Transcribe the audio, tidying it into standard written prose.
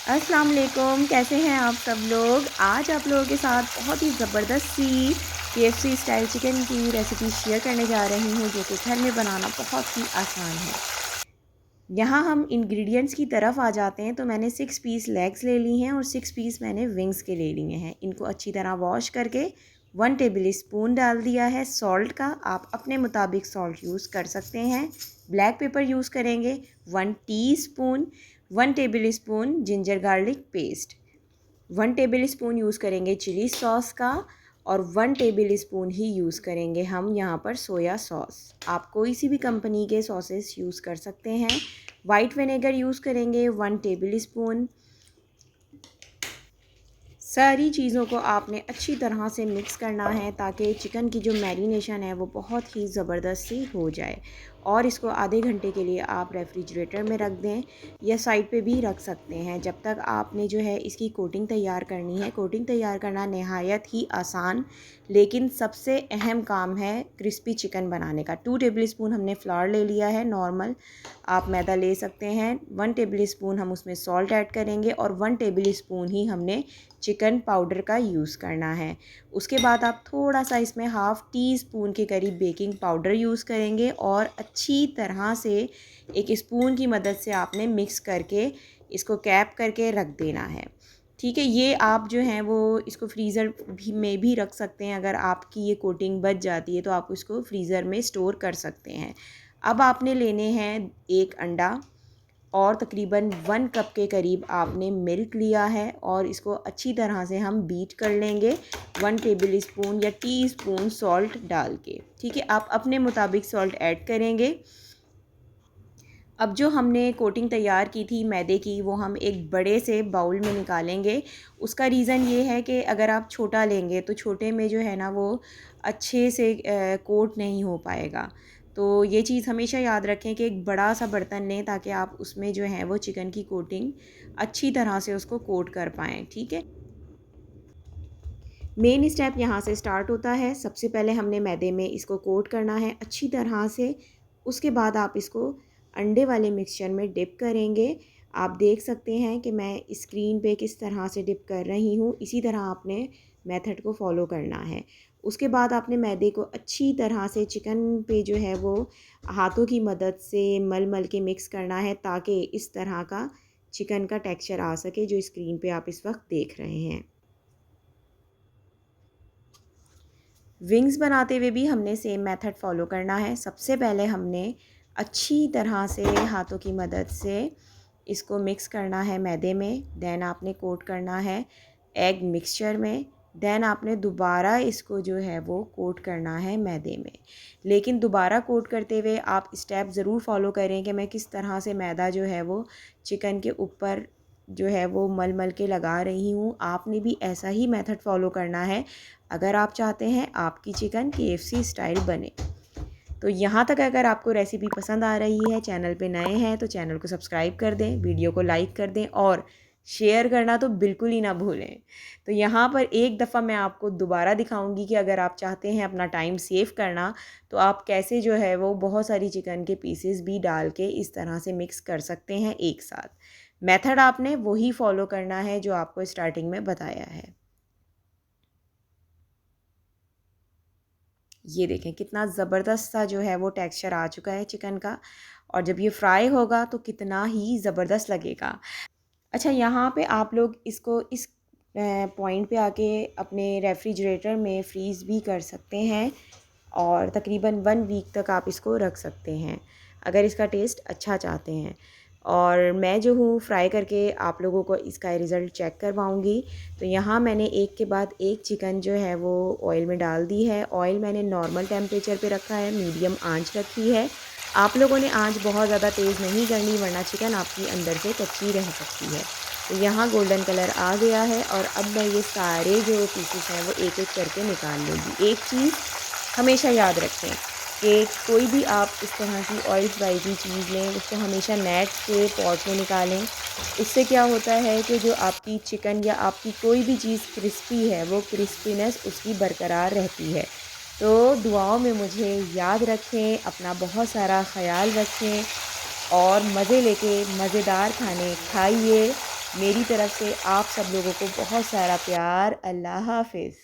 अस्सलाम वालेकुम, कैसे हैं आप सब लोग। आज आप लोगों के साथ बहुत ही ज़बरदस्त सी KFC स्टाइल चिकन की रेसिपी शेयर करने जा रही हूँ, जो कि घर में बनाना बहुत ही आसान है। यहाँ हम इंग्रेडिएंट्स की तरफ आ जाते हैं। तो मैंने 6 पीस लेग्स ले ली हैं और 6 पीस मैंने विंग्स के ले लिए हैं। इनको अच्छी तरह वॉश करके 1 टेबल स्पून डाल दिया है सॉल्ट का। आप अपने मुताबिक सॉल्ट यूज़ कर सकते हैं। ब्लैक पेपर यूज़ करेंगे 1 teaspoon. 1 table spoon ginger garlic paste. 1 table spoon use करेंगे चिली सॉस का और 1 टेबल स्पून ही यूज़ करेंगे हम यहाँ पर सोया सॉस। आप कोई सी भी कंपनी के सॉसेस यूज़ कर सकते हैं। वाइट विनेगर यूज़ करेंगे 1 टेबल स्पून। सारी चीज़ों को आपने अच्छी तरह से मिक्स करना है ताकि चिकन की जो मैरिनेशन है वो बहुत ही ज़बरदस्त सी हो जाए। और इसको आधे घंटे के लिए आप रेफ्रिजरेटर में रख दें या साइड पे भी रख सकते हैं, जब तक आपने जो है इसकी कोटिंग तैयार करनी है। कोटिंग तैयार करना नहायत ही आसान लेकिन सबसे अहम काम है क्रिस्पी चिकन बनाने का। 2 टेबल स्पून हमने फ्लावर ले लिया है नॉर्मल, आप मैदा ले सकते हैं। 1 टेबल स्पून हम उसमें सॉल्ट ऐड करेंगे और 1 टेबल स्पून ही हमने चिकन पाउडर का यूज़ करना है। उसके बाद आप थोड़ा सा इसमें हाफ़ टी स्पून के करीब बेकिंग पाउडर यूज़ करेंगे और अच्छी तरह से एक स्पून की मदद से आपने मिक्स करके इसको कैप करके रख देना है। ठीक है, ये आप जो हैं वो इसको फ्रीज़र में भी रख सकते हैं। अगर आपकी ये कोटिंग बच जाती है तो आप इसको फ्रीज़र में स्टोर कर सकते हैं। अब आपने लेने हैं 1 अंडा और तकरीबन 1 कप के करीब आपने मिल्क लिया है और इसको अच्छी तरह से हम बीट कर लेंगे 1 टेबल स्पून या टीस्पून सॉल्ट डाल के। ठीक है, आप अपने मुताबिक सॉल्ट ऐड करेंगे। अब जो हमने कोटिंग तैयार की थी मैदे की, वो हम एक बड़े से बाउल में निकालेंगे। उसका रीज़न ये है कि अगर आप छोटा लेंगे तो छोटे में जो है ना वो अच्छे से कोट नहीं हो पाएगा। तो ये चीज़ हमेशा याद रखें कि एक बड़ा सा बर्तन लें ताकि आप उसमें जो है वो चिकन की कोटिंग अच्छी तरह से उसको कोट कर पाएँ। ठीक है, मेन स्टेप यहाँ से स्टार्ट होता है। सबसे पहले हमने मैदे में इसको कोट करना है अच्छी तरह से। उसके बाद आप इसको अंडे वाले मिक्सचर में डिप करेंगे। आप देख सकते हैं कि मैं स्क्रीन पे किस तरह से डिप कर रही हूँ, इसी तरह आपने मेथड को फॉलो करना है। उसके बाद आपने मैदे को अच्छी तरह से चिकन पे जो है वो हाथों की मदद से मल मल के मिक्स करना है ताकि इस तरह का चिकन का टेक्सचर आ सके जो स्क्रीन पे आप इस वक्त देख रहे हैं। विंग्स बनाते हुए भी हमने सेम मेथड फॉलो करना है। सबसे पहले हमने अच्छी तरह से हाथों की मदद से इसको मिक्स करना है मैदे में। देन आपने कोट करना है एग मिक्सचर में। देन आपने दोबारा इसको जो है वो कोट करना है मैदे में। लेकिन दोबारा कोट करते हुए आप स्टेप ज़रूर फॉलो करें कि मैं किस तरह से मैदा जो है वो चिकन के ऊपर जो है वो मल मल के लगा रही हूँ। आपने भी ऐसा ही मेथड फॉलो करना है अगर आप चाहते हैं आपकी चिकन KFC स्टाइल बने। तो यहाँ तक अगर आपको रेसिपी पसंद आ रही है, चैनल पे नए हैं तो चैनल को सब्सक्राइब कर दें, वीडियो को लाइक कर दें और शेयर करना तो बिल्कुल ही ना भूलें। तो यहाँ पर एक दफ़ा मैं आपको दोबारा दिखाऊंगी कि अगर आप चाहते हैं अपना टाइम सेव करना तो आप कैसे जो है वो बहुत सारी चिकन के पीसेस भी डाल के इस तरह से मिक्स कर सकते हैं एक साथ। मेथड आपने वही फॉलो करना है जो आपको स्टार्टिंग में बताया है। ये देखें कितना ज़बरदस्त सा जो है वो टेक्सचर आ चुका है चिकन का, और जब ये फ्राई होगा तो कितना ही ज़बरदस्त लगेगा। अच्छा, यहाँ पे आप लोग इसको इस पॉइंट पे आके अपने रेफ्रिजरेटर में फ्रीज़ भी कर सकते हैं और तकरीबन 1 वीक तक आप इसको रख सकते हैं अगर इसका टेस्ट अच्छा चाहते हैं। और मैं जो हूँ फ्राई करके आप लोगों को इसका रिज़ल्ट चेक करवाऊँगी। तो यहाँ मैंने एक के बाद एक चिकन जो है वो ऑयल में डाल दी है। ऑयल मैंने नॉर्मल टेम्परेचर पे रखा है, मीडियम आंच रखी है। आप लोगों ने आंच बहुत ज़्यादा तेज़ नहीं करनी वरना चिकन आपकी अंदर से कच्ची रह सकती है। तो यहाँ गोल्डन कलर आ गया है और अब मैं ये सारे जो पीसेस हैं वो एक एक करके निकाल लूँगी। एक चीज़ हमेशा याद रखें कि कोई भी आप इस तरह की ऑयल फ्राई की चीज़ लें उसको हमेशा नेट के पॉट में निकालें। इससे क्या होता है कि जो आपकी चिकन या आपकी कोई भी चीज़ क्रिस्पी है वो क्रिस्पीनेस उसकी बरकरार रहती है। तो दुआओं में मुझे याद रखें, अपना बहुत सारा ख़याल रखें और मज़े लेके मज़ेदार खाने खाइए। मेरी तरफ़ से आप सब लोगों को बहुत सारा प्यार। अल्लाह हाफ़िज़।